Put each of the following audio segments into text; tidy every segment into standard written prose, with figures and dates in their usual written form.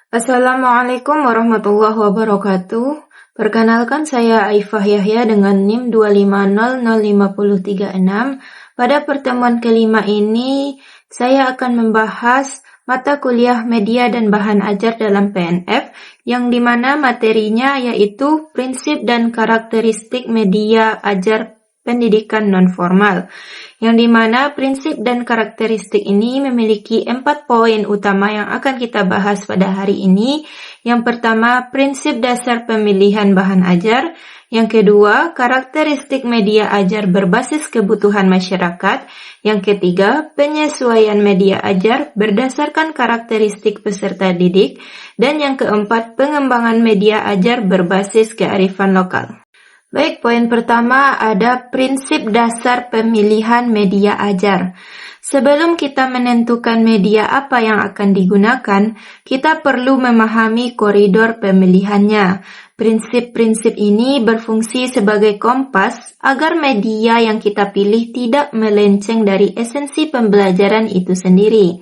Assalamualaikum warahmatullahi wabarakatuh. Perkenalkan saya Aifah Yahya dengan NIM 2500536. Pada pertemuan kelima ini, saya akan membahas mata kuliah media dan bahan ajar dalam PNF, yang dimana materinya yaitu prinsip dan karakteristik media ajar pendidikan non-formal, yang dimana prinsip dan karakteristik ini memiliki 4 poin utama yang akan kita bahas pada hari ini. Yang pertama, prinsip dasar pemilihan bahan ajar. Yang kedua, karakteristik media ajar berbasis kebutuhan masyarakat. Yang ketiga, penyesuaian media ajar berdasarkan karakteristik peserta didik. Dan yang keempat, pengembangan media ajar berbasis kearifan lokal. Baik, poin pertama ada prinsip dasar pemilihan media ajar. Sebelum kita menentukan media apa yang akan digunakan, kita perlu memahami koridor pemilihannya. Prinsip-prinsip ini berfungsi sebagai kompas agar media yang kita pilih tidak melenceng dari esensi pembelajaran itu sendiri.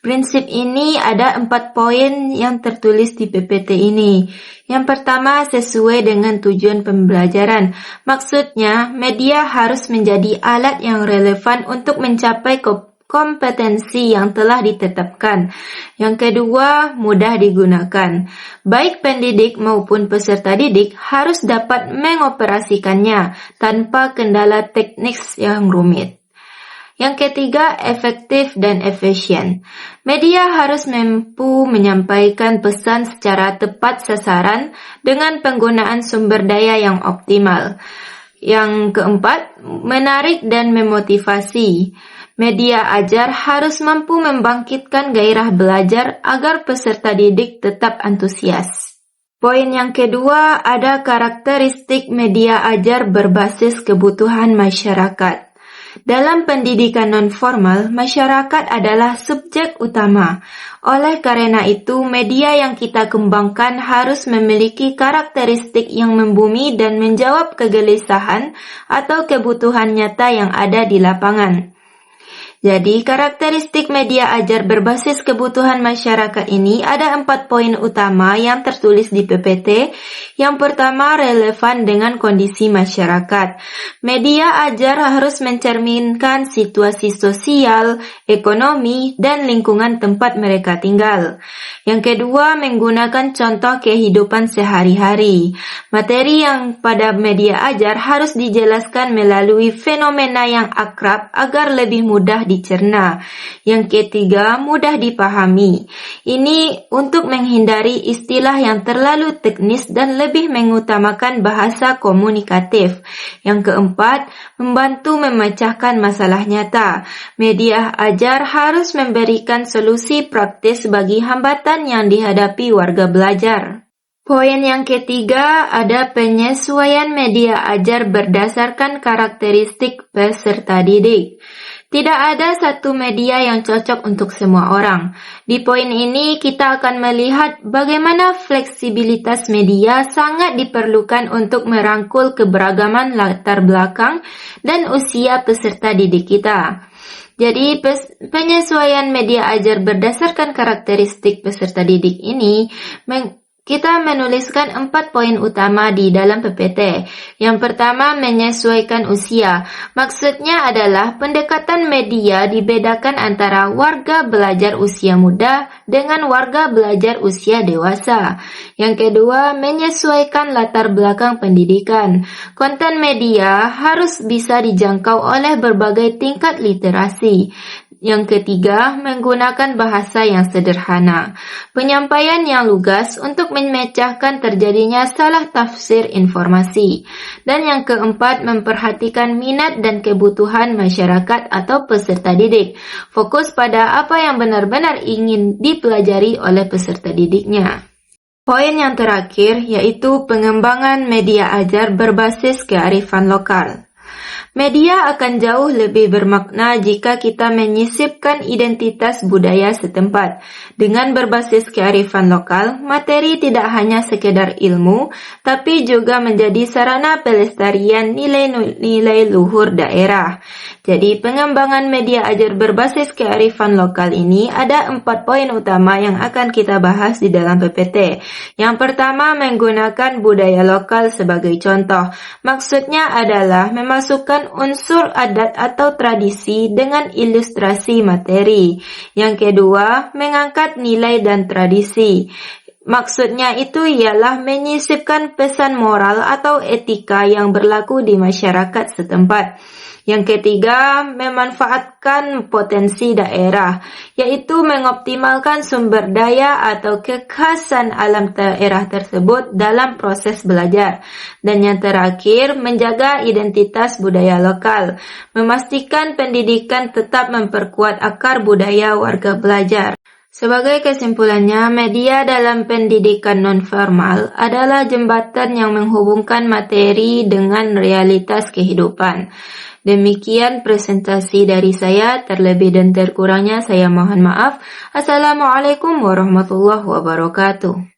Prinsip ini ada 4 poin yang tertulis di PPT ini. Yang pertama, sesuai dengan tujuan pembelajaran. Maksudnya, media harus menjadi alat yang relevan untuk mencapai kompetensi yang telah ditetapkan. Yang kedua, mudah digunakan. Baik pendidik maupun peserta didik harus dapat mengoperasikannya tanpa kendala teknis yang rumit. Yang ketiga, efektif dan efisien. Media harus mampu menyampaikan pesan secara tepat sasaran dengan penggunaan sumber daya yang optimal. Yang keempat, menarik dan memotivasi. Media ajar harus mampu membangkitkan gairah belajar agar peserta didik tetap antusias. Poin yang kedua, ada karakteristik media ajar berbasis kebutuhan masyarakat. Dalam pendidikan non-formal, masyarakat adalah subjek utama. Oleh karena itu, media yang kita kembangkan harus memiliki karakteristik yang membumi dan menjawab kegelisahan atau kebutuhan nyata yang ada di lapangan. Jadi, karakteristik media ajar berbasis kebutuhan masyarakat ini ada 4 poin utama yang tertulis di PPT. Yang pertama, relevan dengan kondisi masyarakat. Media ajar harus mencerminkan situasi sosial, ekonomi, dan lingkungan tempat mereka tinggal. Yang kedua, menggunakan contoh kehidupan sehari-hari. Materi yang pada media ajar harus dijelaskan melalui fenomena yang akrab agar lebih mudah dicerna. Yang ketiga, mudah dipahami. Ini untuk menghindari istilah yang terlalu teknis dan lebih mengutamakan bahasa komunikatif. Yang keempat, membantu memecahkan masalah nyata. Media ajar harus memberikan solusi praktis bagi hambatan yang dihadapi warga belajar. Poin yang ketiga ada penyesuaian media ajar berdasarkan karakteristik peserta didik. Tidak ada satu media yang cocok untuk semua orang. Di poin ini kita akan melihat bagaimana fleksibilitas media sangat diperlukan untuk merangkul keberagaman latar belakang dan usia peserta didik kita. Jadi penyesuaian media ajar berdasarkan karakteristik peserta didik ini kita menuliskan 4 poin utama di dalam PPT. Yang pertama, menyesuaikan usia. Maksudnya adalah pendekatan media dibedakan antara warga belajar usia muda dengan warga belajar usia dewasa. Yang kedua, menyesuaikan latar belakang pendidikan. Konten media harus bisa dijangkau oleh berbagai tingkat literasi. Yang ketiga, menggunakan bahasa yang sederhana. Penyampaian yang lugas untuk memecahkan terjadinya salah tafsir informasi. Dan yang keempat, memperhatikan minat dan kebutuhan masyarakat atau peserta didik. Fokus pada apa yang benar-benar ingin dipelajari oleh peserta didiknya. Poin yang terakhir yaitu pengembangan media ajar berbasis kearifan lokal. Media akan jauh lebih bermakna jika kita menyisipkan identitas budaya setempat. Dengan berbasis kearifan lokal, materi tidak hanya sekedar ilmu, tapi juga menjadi sarana pelestarian nilai-nilai luhur daerah. Jadi, pengembangan media ajar berbasis kearifan lokal ini ada 4 poin utama yang akan kita bahas di dalam PPT. Yang pertama, menggunakan budaya lokal sebagai contoh. Maksudnya adalah memasukkan unsur adat atau tradisi dengan ilustrasi materi. Yang kedua, mengangkat nilai dan tradisi. Maksudnya itu ialah menyisipkan pesan moral atau etika yang berlaku di masyarakat setempat. Yang ketiga, memanfaatkan potensi daerah, yaitu mengoptimalkan sumber daya atau kekhasan alam daerah tersebut dalam proses belajar. Dan yang terakhir, menjaga identitas budaya lokal, memastikan pendidikan tetap memperkuat akar budaya warga belajar. Sebagai kesimpulannya, media dalam pendidikan nonformal adalah jembatan yang menghubungkan materi dengan realitas kehidupan. Demikian presentasi dari saya, terlebih dan terkurangnya saya mohon maaf. Assalamualaikum warahmatullahi wabarakatuh.